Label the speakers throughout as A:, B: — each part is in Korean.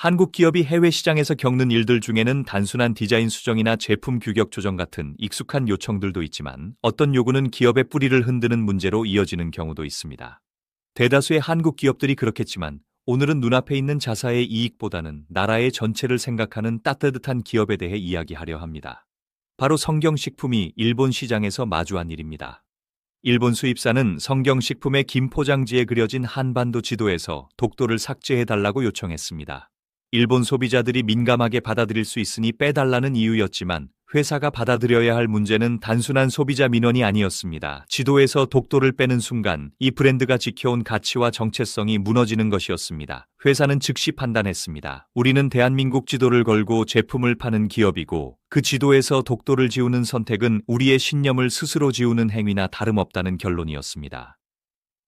A: 한국 기업이 해외 시장에서 겪는 일들 중에는 단순한 디자인 수정이나 제품 규격 조정 같은 익숙한 요청들도 있지만 어떤 요구는 기업의 뿌리를 흔드는 문제로 이어지는 경우도 있습니다. 대다수의 한국 기업들이 그렇겠지만 오늘은 눈앞에 있는 자사의 이익보다는 나라의 전체를 생각하는 따뜻한 기업에 대해 이야기하려 합니다. 바로 성경식품이 일본 시장에서 마주한 일입니다. 일본 수입사는 성경식품의 김포장지에 그려진 한반도 지도에서 독도를 삭제해달라고 요청했습니다. 일본 소비자들이 민감하게 받아들일 수 있으니 빼달라는 이유였지만 회사가 받아들여야 할 문제는 단순한 소비자 민원이 아니었습니다. 지도에서 독도를 빼는 순간 이 브랜드가 지켜온 가치와 정체성이 무너지는 것이었습니다. 회사는 즉시 판단했습니다. 우리는 대한민국 지도를 걸고 제품을 파는 기업이고 그 지도에서 독도를 지우는 선택은 우리의 신념을 스스로 지우는 행위나 다름없다는 결론이었습니다.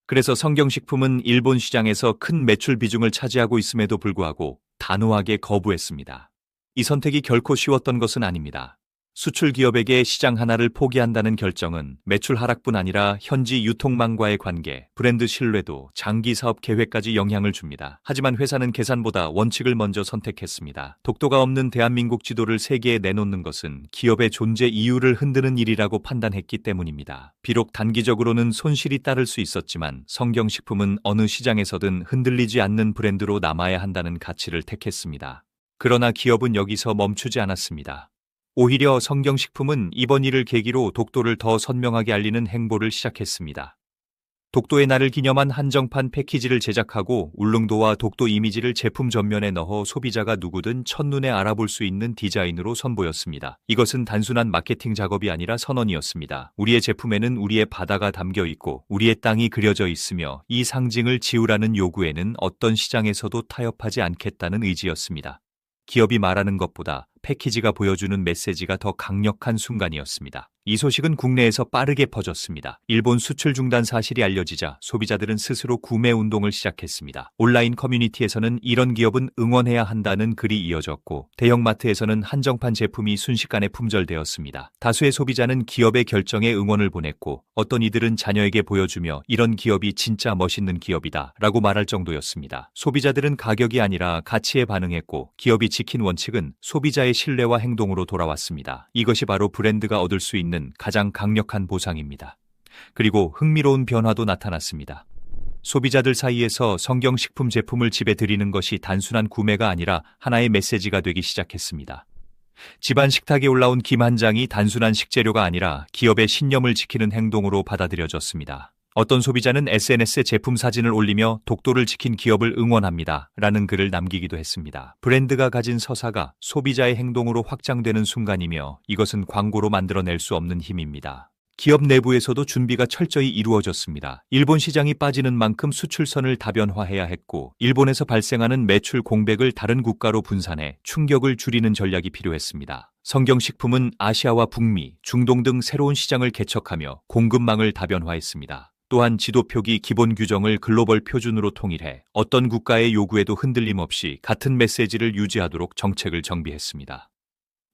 A: 그래서 성경식품은 일본 시장에서 큰 매출 비중을 차지하고 있음에도 불구하고 단호하게 거부했습니다. 이 선택이 결코 쉬웠던 것은 아닙니다. 수출 기업에게 시장 하나를 포기한다는 결정은 매출 하락뿐 아니라 현지 유통망과의 관계, 브랜드 신뢰도, 장기 사업 계획까지 영향을 줍니다. 하지만 회사는 계산보다 원칙을 먼저 선택했습니다. 독도가 없는 대한민국 지도를 세계에 내놓는 것은 기업의 존재 이유를 흔드는 일이라고 판단했기 때문입니다. 비록 단기적으로는 손실이 따를 수 있었지만 성경식품은 어느 시장에서든 흔들리지 않는 브랜드로 남아야 한다는 가치를 택했습니다. 그러나 기업은 여기서 멈추지 않았습니다. 오히려 성경식품은 이번 일을 계기로 독도를 더 선명하게 알리는 행보를 시작했습니다. 독도의 날을 기념한 한정판 패키지를 제작하고 울릉도와 독도 이미지를 제품 전면에 넣어 소비자가 누구든 첫눈에 알아볼 수 있는 디자인으로 선보였습니다. 이것은 단순한 마케팅 작업이 아니라 선언이었습니다. 우리의 제품에는 우리의 바다가 담겨 있고 우리의 땅이 그려져 있으며 이 상징을 지우라는 요구에는 어떤 시장에서도 타협하지 않겠다는 의지였습니다. 기업이 말하는 것보다 패키지가 보여주는 메시지가 더 강력한 순간이었습니다. 이 소식은 국내에서 빠르게 퍼졌습니다. 일본 수출 중단 사실이 알려지자 소비자들은 스스로 구매 운동을 시작했습니다. 온라인 커뮤니티에서는 이런 기업은 응원해야 한다는 글이 이어졌고 대형마트에서는 한정판 제품이 순식간에 품절되었습니다. 다수의 소비자는 기업의 결정에 응원을 보냈고 어떤 이들은 자녀에게 보여주며 이런 기업이 진짜 멋있는 기업이다 라고 말할 정도였습니다. 소비자들은 가격이 아니라 가치에 반응했고 기업이 지킨 원칙은 소비자의 신뢰와 행동으로 돌아왔습니다. 이것이 바로 브랜드가 얻을 수 있는 가장 강력한 보상입니다. 그리고 흥미로운 변화도 나타났습니다. 소비자들 사이에서 성경식품 제품을 집에 들이는 것이 단순한 구매가 아니라 하나의 메시지가 되기 시작했습니다. 집안 식탁에 올라온 김 한 장이 단순한 식재료가 아니라 기업의 신념을 지키는 행동으로 받아들여졌습니다. 어떤 소비자는 SNS에 제품 사진을 올리며 독도를 지킨 기업을 응원합니다 라는 글을 남기기도 했습니다. 브랜드가 가진 서사가 소비자의 행동으로 확장되는 순간이며 이것은 광고로 만들어낼 수 없는 힘입니다. 기업 내부에서도 준비가 철저히 이루어졌습니다. 일본 시장이 빠지는 만큼 수출선을 다변화해야 했고 일본에서 발생하는 매출 공백을 다른 국가로 분산해 충격을 줄이는 전략이 필요했습니다. 성경식품은 아시아와 북미, 중동 등 새로운 시장을 개척하며 공급망을 다변화했습니다. 또한 지도 표기 기본 규정을 글로벌 표준으로 통일해 어떤 국가의 요구에도 흔들림 없이 같은 메시지를 유지하도록 정책을 정비했습니다.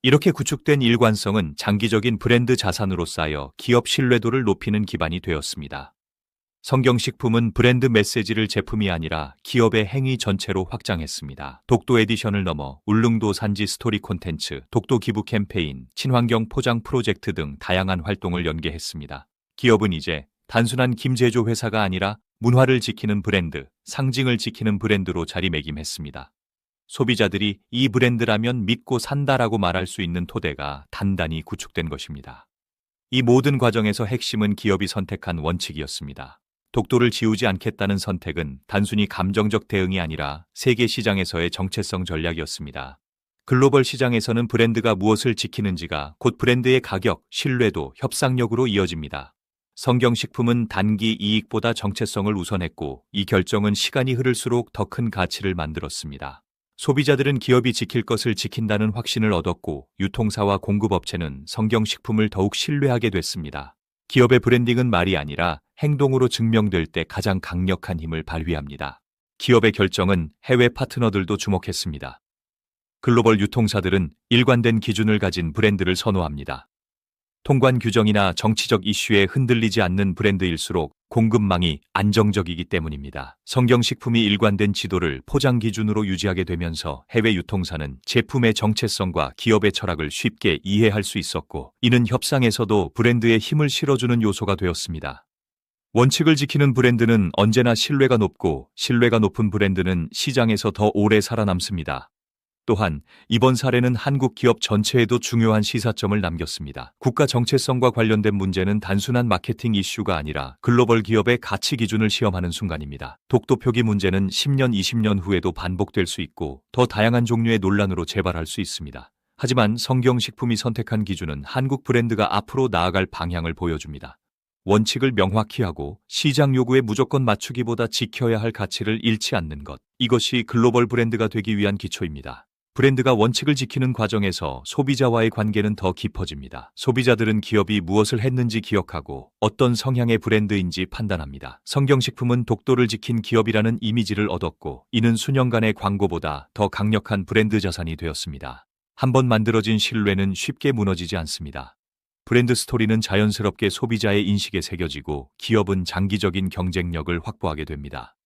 A: 이렇게 구축된 일관성은 장기적인 브랜드 자산으로 쌓여 기업 신뢰도를 높이는 기반이 되었습니다. 성경식품은 브랜드 메시지를 제품이 아니라 기업의 행위 전체로 확장했습니다. 독도 에디션을 넘어 울릉도 산지 스토리 콘텐츠, 독도 기부 캠페인, 친환경 포장 프로젝트 등 다양한 활동을 연계했습니다. 기업은 이제 단순한 김제조 회사가 아니라 문화를 지키는 브랜드, 상징을 지키는 브랜드로 자리매김했습니다. 소비자들이 이 브랜드라면 믿고 산다라고 말할 수 있는 토대가 단단히 구축된 것입니다. 이 모든 과정에서 핵심은 기업이 선택한 원칙이었습니다. 독도를 지우지 않겠다는 선택은 단순히 감정적 대응이 아니라 세계 시장에서의 정체성 전략이었습니다. 글로벌 시장에서는 브랜드가 무엇을 지키는지가 곧 브랜드의 가격, 신뢰도, 협상력으로 이어집니다. 성경식품은 단기 이익보다 정체성을 우선했고 이 결정은 시간이 흐를수록 더 큰 가치를 만들었습니다. 소비자들은 기업이 지킬 것을 지킨다는 확신을 얻었고 유통사와 공급업체는 성경식품을 더욱 신뢰하게 됐습니다. 기업의 브랜딩은 말이 아니라 행동으로 증명될 때 가장 강력한 힘을 발휘합니다. 기업의 결정은 해외 파트너들도 주목했습니다. 글로벌 유통사들은 일관된 기준을 가진 브랜드를 선호합니다. 통관 규정이나 정치적 이슈에 흔들리지 않는 브랜드일수록 공급망이 안정적이기 때문입니다. 성경식품이 일관된 지도를 포장 기준으로 유지하게 되면서 해외 유통사는 제품의 정체성과 기업의 철학을 쉽게 이해할 수 있었고, 이는 협상에서도 브랜드에 힘을 실어주는 요소가 되었습니다. 원칙을 지키는 브랜드는 언제나 신뢰가 높고, 신뢰가 높은 브랜드는 시장에서 더 오래 살아남습니다. 또한 이번 사례는 한국 기업 전체에도 중요한 시사점을 남겼습니다. 국가 정체성과 관련된 문제는 단순한 마케팅 이슈가 아니라 글로벌 기업의 가치 기준을 시험하는 순간입니다. 독도 표기 문제는 10년, 20년 후에도 반복될 수 있고 더 다양한 종류의 논란으로 재발할 수 있습니다. 하지만 성경식품이 선택한 기준은 한국 브랜드가 앞으로 나아갈 방향을 보여줍니다. 원칙을 명확히 하고 시장 요구에 무조건 맞추기보다 지켜야 할 가치를 잃지 않는 것. 이것이 글로벌 브랜드가 되기 위한 기초입니다. 브랜드가 원칙을 지키는 과정에서 소비자와의 관계는 더 깊어집니다. 소비자들은 기업이 무엇을 했는지 기억하고 어떤 성향의 브랜드인지 판단합니다. 성경식품은 독도를 지킨 기업이라는 이미지를 얻었고, 이는 수년간의 광고보다 더 강력한 브랜드 자산이 되었습니다. 한번 만들어진 신뢰는 쉽게 무너지지 않습니다. 브랜드 스토리는 자연스럽게 소비자의 인식에 새겨지고 기업은 장기적인 경쟁력을 확보하게 됩니다.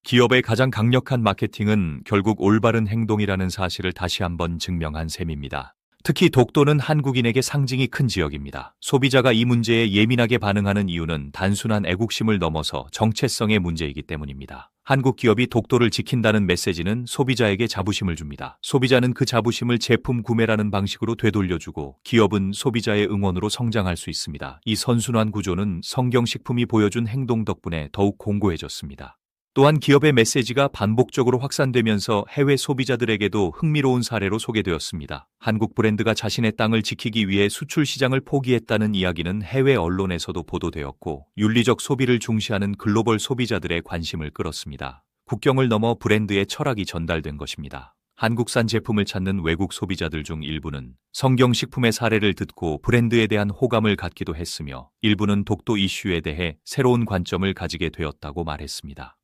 A: 기업의 가장 강력한 마케팅은 결국 올바른 행동이라는 사실을 다시 한번 증명한 셈입니다. 특히 독도는 한국인에게 상징이 큰 지역입니다. 소비자가 이 문제에 예민하게 반응하는 이유는 단순한 애국심을 넘어서 정체성의 문제이기 때문입니다. 한국 기업이 독도를 지킨다는 메시지는 소비자에게 자부심을 줍니다. 소비자는 그 자부심을 제품 구매라는 방식으로 되돌려주고, 기업은 소비자의 응원으로 성장할 수 있습니다. 이 선순환 구조는 성경식품이 보여준 행동 덕분에 더욱 공고해졌습니다. 또한 기업의 메시지가 반복적으로 확산되면서 해외 소비자들에게도 흥미로운 사례로 소개되었습니다. 한국 브랜드가 자신의 땅을 지키기 위해 수출 시장을 포기했다는 이야기는 해외 언론에서도 보도되었고, 윤리적 소비를 중시하는 글로벌 소비자들의 관심을 끌었습니다. 국경을 넘어 브랜드의 철학이 전달된 것입니다. 한국산 제품을 찾는 외국 소비자들 중 일부는 성경식품의 사례를 듣고 브랜드에 대한 호감을 갖기도 했으며, 일부는 독도 이슈에 대해 새로운 관점을 가지게 되었다고 말했습니다.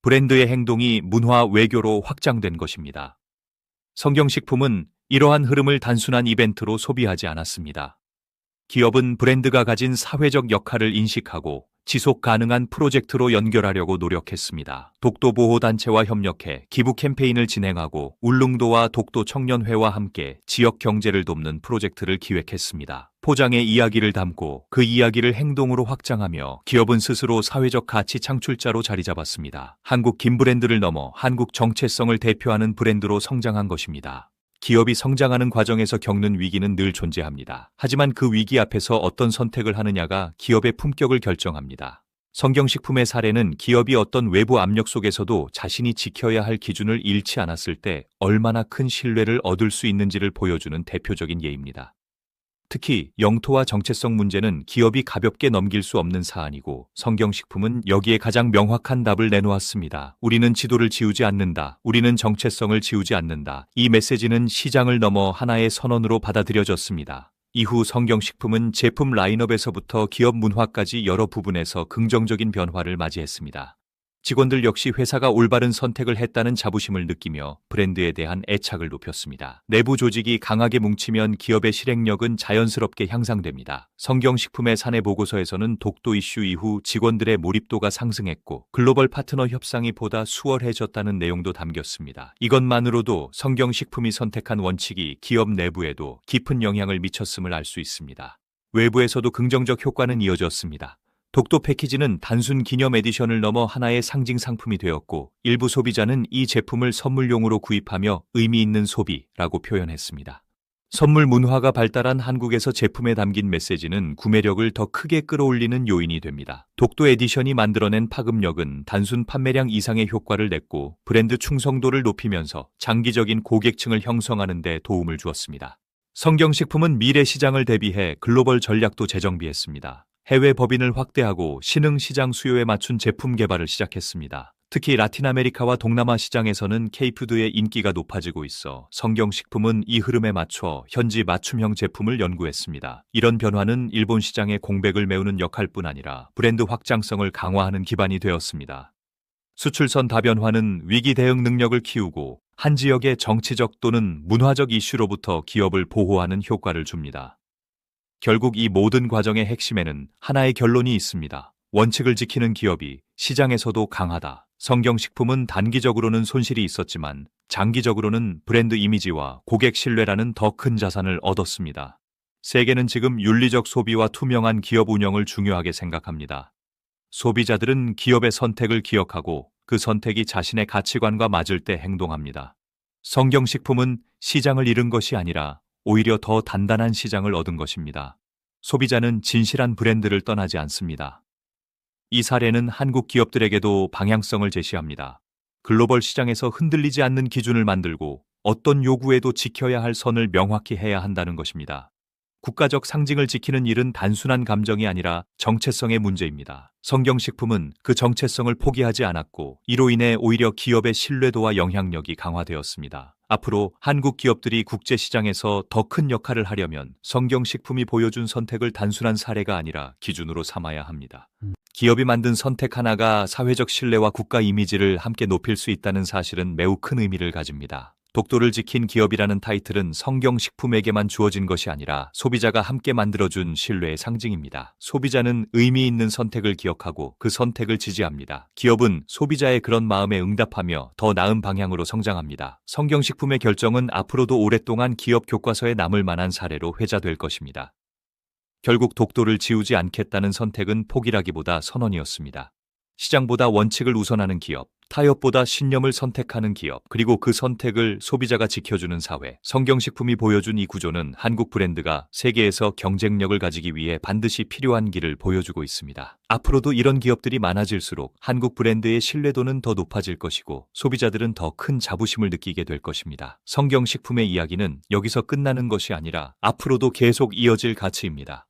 A: 브랜드의 행동이 문화 외교로 확장된 것입니다. 성경식품은 이러한 흐름을 단순한 이벤트로 소비하지 않았습니다. 기업은 브랜드가 가진 사회적 역할을 인식하고 지속 가능한 프로젝트로 연결하려고 노력했습니다. 독도 보호단체와 협력해 기부 캠페인을 진행하고 울릉도와 독도 청년회와 함께 지역 경제를 돕는 프로젝트를 기획했습니다. 포장의 이야기를 담고 그 이야기를 행동으로 확장하며 기업은 스스로 사회적 가치 창출자로 자리 잡았습니다. 한국 김브랜드를 넘어 한국 정체성을 대표하는 브랜드로 성장한 것입니다. 기업이 성장하는 과정에서 겪는 위기는 늘 존재합니다. 하지만 그 위기 앞에서 어떤 선택을 하느냐가 기업의 품격을 결정합니다. 성경식품의 사례는 기업이 어떤 외부 압력 속에서도 자신이 지켜야 할 기준을 잃지 않았을 때 얼마나 큰 신뢰를 얻을 수 있는지를 보여주는 대표적인 예입니다. 특히 영토와 정체성 문제는 기업이 가볍게 넘길 수 없는 사안이고, 성경식품은 여기에 가장 명확한 답을 내놓았습니다. 우리는 지도를 지우지 않는다. 우리는 정체성을 지우지 않는다. 이 메시지는 시장을 넘어 하나의 선언으로 받아들여졌습니다. 이후 성경식품은 제품 라인업에서부터 기업 문화까지 여러 부분에서 긍정적인 변화를 맞이했습니다. 직원들 역시 회사가 올바른 선택을 했다는 자부심을 느끼며 브랜드에 대한 애착을 높였습니다. 내부 조직이 강하게 뭉치면 기업의 실행력은 자연스럽게 향상됩니다. 성경식품의 사내 보고서에서는 독도 이슈 이후 직원들의 몰입도가 상승했고 글로벌 파트너 협상이 보다 수월해졌다는 내용도 담겼습니다. 이것만으로도 성경식품이 선택한 원칙이 기업 내부에도 깊은 영향을 미쳤음을 알 수 있습니다. 외부에서도 긍정적 효과는 이어졌습니다. 독도 패키지는 단순 기념 에디션을 넘어 하나의 상징 상품이 되었고, 일부 소비자는 이 제품을 선물용으로 구입하며 의미 있는 소비라고 표현했습니다. 선물 문화가 발달한 한국에서 제품에 담긴 메시지는 구매력을 더 크게 끌어올리는 요인이 됩니다. 독도 에디션이 만들어낸 파급력은 단순 판매량 이상의 효과를 냈고, 브랜드 충성도를 높이면서 장기적인 고객층을 형성하는 데 도움을 주었습니다. 성경식품은 미래 시장을 대비해 글로벌 전략도 재정비했습니다. 해외 법인을 확대하고 신흥 시장 수요에 맞춘 제품 개발을 시작했습니다. 특히 라틴 아메리카와 동남아 시장에서는 K푸드의 인기가 높아지고 있어 성경식품은 이 흐름에 맞춰 현지 맞춤형 제품을 연구했습니다. 이런 변화는 일본 시장의 공백을 메우는 역할뿐 아니라 브랜드 확장성을 강화하는 기반이 되었습니다. 수출선 다변화는 위기 대응 능력을 키우고 한 지역의 정치적 또는 문화적 이슈로부터 기업을 보호하는 효과를 줍니다. 결국 이 모든 과정의 핵심에는 하나의 결론이 있습니다. 원칙을 지키는 기업이 시장에서도 강하다. 성경식품은 단기적으로는 손실이 있었지만 장기적으로는 브랜드 이미지와 고객 신뢰라는 더 큰 자산을 얻었습니다. 세계는 지금 윤리적 소비와 투명한 기업 운영을 중요하게 생각합니다. 소비자들은 기업의 선택을 기억하고 그 선택이 자신의 가치관과 맞을 때 행동합니다. 성경식품은 시장을 잃은 것이 아니라 오히려 더 단단한 시장을 얻은 것입니다. 소비자는 진실한 브랜드를 떠나지 않습니다. 이 사례는 한국 기업들에게도 방향성을 제시합니다. 글로벌 시장에서 흔들리지 않는 기준을 만들고 어떤 요구에도 지켜야 할 선을 명확히 해야 한다는 것입니다. 국가적 상징을 지키는 일은 단순한 감정이 아니라 정체성의 문제입니다. 성경식품은 그 정체성을 포기하지 않았고 이로 인해 오히려 기업의 신뢰도와 영향력이 강화되었습니다. 앞으로 한국 기업들이 국제시장에서 더 큰 역할을 하려면 성경식품이 보여준 선택을 단순한 사례가 아니라 기준으로 삼아야 합니다. 기업이 만든 선택 하나가 사회적 신뢰와 국가 이미지를 함께 높일 수 있다는 사실은 매우 큰 의미를 가집니다. 독도를 지킨 기업이라는 타이틀은 성경식품에게만 주어진 것이 아니라 소비자가 함께 만들어준 신뢰의 상징입니다. 소비자는 의미 있는 선택을 기억하고 그 선택을 지지합니다. 기업은 소비자의 그런 마음에 응답하며 더 나은 방향으로 성장합니다. 성경식품의 결정은 앞으로도 오랫동안 기업 교과서에 남을 만한 사례로 회자될 것입니다. 결국 독도를 지우지 않겠다는 선택은 포기라기보다 선언이었습니다. 시장보다 원칙을 우선하는 기업, 타협보다 신념을 선택하는 기업, 그리고 그 선택을 소비자가 지켜주는 사회. 성경식품이 보여준 이 구조는 한국 브랜드가 세계에서 경쟁력을 가지기 위해 반드시 필요한 길을 보여주고 있습니다. 앞으로도 이런 기업들이 많아질수록 한국 브랜드의 신뢰도는 더 높아질 것이고 소비자들은 더 큰 자부심을 느끼게 될 것입니다. 성경식품의 이야기는 여기서 끝나는 것이 아니라 앞으로도 계속 이어질 가치입니다.